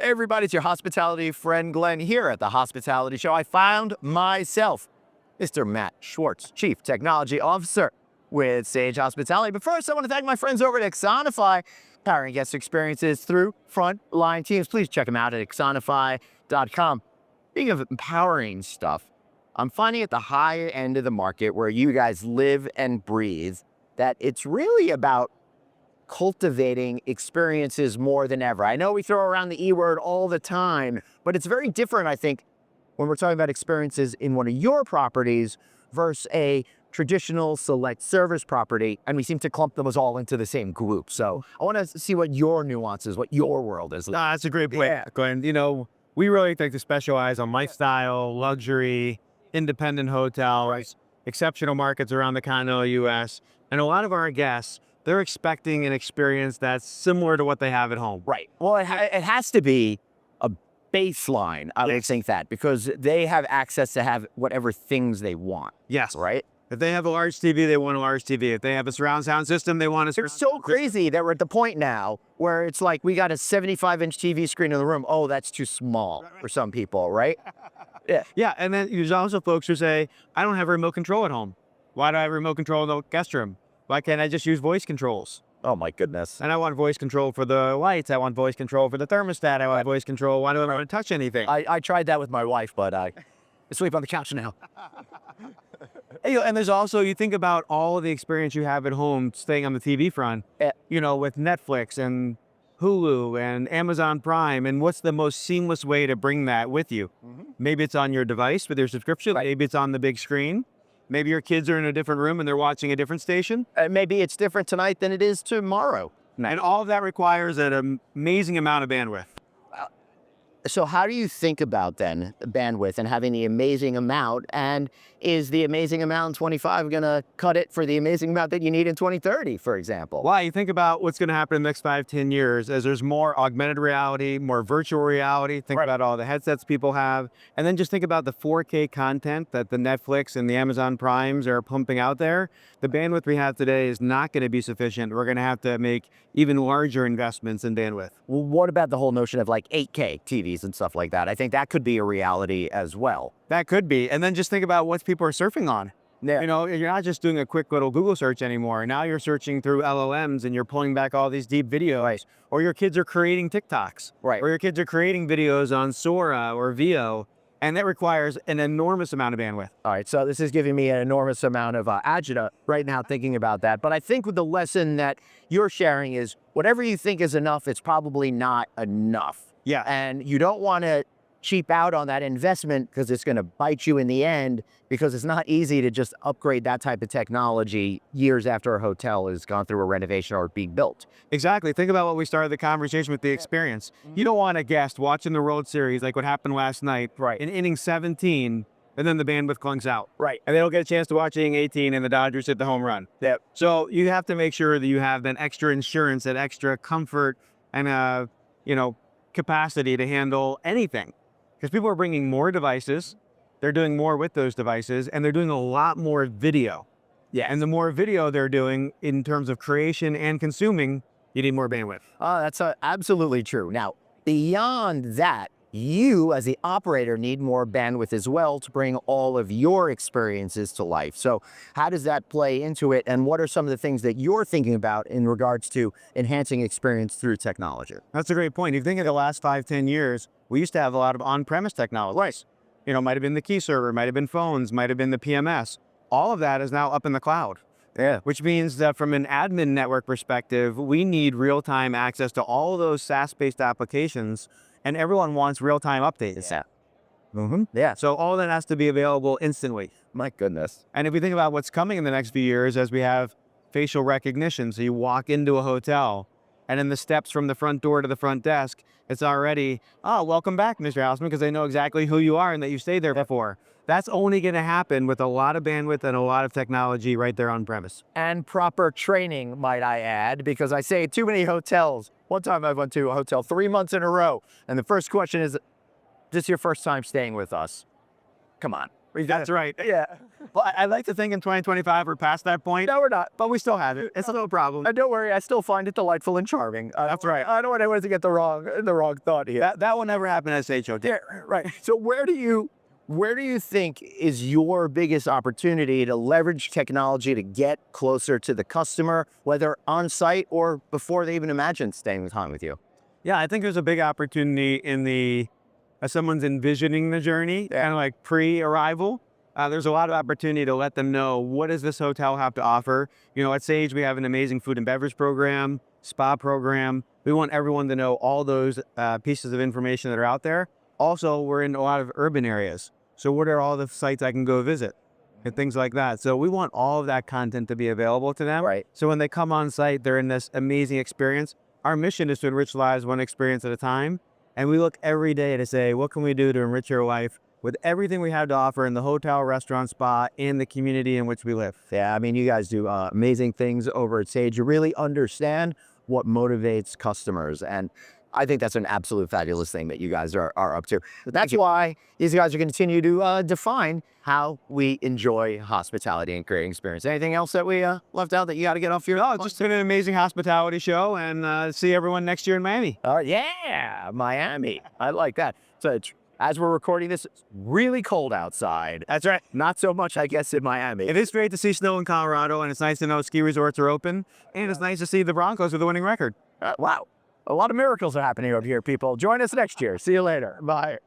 Hey everybody, it's your hospitality friend Glenn here at the Hospitality Show. I found myself, Mr. Matt Schwartz, Chief Technology Officer with Sage Hospitality. But first, I want to thank my friends over at Exonify, powering guest experiences through frontline teams. Please check them out at exonify.com. Speaking of empowering stuff, I'm finding at the high end of the market where you guys live and breathe that it's really about cultivating experiences more than ever. I know we throw around the E word all the time, but it's very different, I think, when we're talking about experiences in one of your properties versus a traditional select service property, and we seem to clump them all into the same group. So I want to see what your nuances, what your world is. That's a great point, Glenn. You know, we really like to specialize on lifestyle, luxury, independent hotels, exceptional markets around the continental U.S. And a lot of our guests, they're expecting an experience that's similar to what they have at home. Right. Well, it has to be a baseline, I would think that, because they have access to have whatever things they want. Yes. Right? If they have a large TV, they want a large TV. If they have a surround sound system, they want a surround It's so crazy that we're at the point now where it's like we got a 75-inch TV screen in the room. Oh, that's too small for some people, right? Yeah. Yeah, and then there's also folks who say, I don't have a remote control at home. Why do I have a remote control in the guest room? Why can't I just use voice controls? Oh, my goodness. And I want voice control for the lights. I want voice control for the thermostat. I want voice control. Why do I want to touch anything? I tried that with my wife, but I sleep on the couch now. And there's also, you think about all of the experience you have at home staying on the TV front, you know, with Netflix and Hulu and Amazon Prime, and what's the most seamless way to bring that with you? Maybe it's on your device with your subscription. Maybe it's on the big screen. Maybe your kids are in a different room and they're watching a different station. Maybe it's different tonight than it is tomorrow. And all of that requires an amazing amount of bandwidth. So how do you think about then bandwidth and having the amazing amount? And is the amazing amount in 25 going to cut it for the amazing amount that you need in 2030, for example? Well, you think about what's going to happen in the next 5-10 years as there's more augmented reality, more virtual reality. Think about all the headsets people have. And then just think about the 4K content that the Netflix and the Amazon Primes are pumping out there. The bandwidth we have today is not going to be sufficient. We're going to have to make even larger investments in bandwidth. Well, what about the whole notion of like 8K TVs and stuff like that? I think that could be a reality as well. That could be. And then just think about what people are surfing on. Yeah. You know, you're not just doing a quick little Google search anymore. Now you're searching through LLMs and you're pulling back all these deep videos. Or your kids are creating TikToks. Right. Or your kids are creating videos on Sora or Veo. And that requires an enormous amount of bandwidth. All right, so this is giving me an enormous amount of agita right now thinking about that. But I think with the lesson that you're sharing is whatever you think is enough, it's probably not enough. Yeah. And you don't want to cheap out on that investment because it's going to bite you in the end, because it's not easy to just upgrade that type of technology years after a hotel has gone through a renovation or being built. Exactly. Think about what we started the conversation with, the experience. You don't want a guest watching the World Series like what happened last night in inning 17, and then the bandwidth clunks out. Right. And they don't get a chance to watch inning 18 and the Dodgers hit the home run. Yep. So you have to make sure that you have that extra insurance, that extra comfort and, capacity to handle anything. Because people are bringing more devices, they're doing more with those devices, and they're doing a lot more video. Yeah. And the more video they're doing in terms of creation and consuming, you need more bandwidth. That's absolutely true. Now, beyond that, you as the operator need more bandwidth as well to bring all of your experiences to life. So how does that play into it? And what are some of the things that you're thinking about in regards to enhancing experience through technology? That's a great point. If you think of the last 5-10 years, we used to have a lot of on-premise technology. Right. You know, might have been the key server, might have been phones, might have been the PMS. All of that is now up in the cloud. Yeah. Which means that from an admin network perspective, we need real-time access to all of those SaaS-based applications, and everyone wants real-time updates. Yeah. Yeah. So all that has to be available instantly. My goodness. And if we think about what's coming in the next few years, as we have facial recognition, so you walk into a hotel, and in the steps from the front door to the front desk, it's already, welcome back, Mr. Haussman, because they know exactly who you are and that you stayed there before. That's only going to happen with a lot of bandwidth and a lot of technology right there on premise. And proper training, might I add, because I say too many hotels. One time I went to a hotel 3 months in a row, and the first question is, this your first time staying with us? Come on. That's right. Yeah. Well, I like to think in 2025 we're past that point, No, we're not. but we still have it. It's no problem. Don't worry, I still find it delightful and charming. That's right. I don't want anyone to get the wrong thought here. That will never happen at SHO. Yeah, right. So where do you think is your biggest opportunity to leverage technology to get closer to the customer, whether on site or before they even imagine staying the time with you? Yeah, I think there's a big opportunity in as someone's envisioning the journey, kind of like pre-arrival. There's a lot of opportunity to let them know, what does this hotel have to offer? You know, at Sage, we have an amazing food and beverage program, spa program. We want everyone to know all those pieces of information that are out there. Also, we're in a lot of urban areas. So what are all the sites I can go visit and things like that? So we want all of that content to be available to them. Right. So when they come on site, they're in this amazing experience. Our mission is to enrich lives one experience at a time. And we look every day to say, what can we do to enrich your life with everything we have to offer in the hotel, restaurant, spa, and the community in which we live. Yeah, I mean, you guys do amazing things over at Sage. You really understand what motivates customers. And I think that's an absolute fabulous thing that you guys are up to. That's why these guys are going to continue to define how we enjoy hospitality and creating experience. Anything else that we left out that you got to get off your... Oh, just an amazing hospitality show, and see everyone next year in Miami. Yeah, Miami. I like that. So as we're recording this, it's really cold outside. That's right. Not so much, I guess, in Miami. It is great to see snow in Colorado, and it's nice to know ski resorts are open, and it's nice to see the Broncos with a winning record. Wow. A lot of miracles are happening over here, people. Join us next year. See you later. Bye.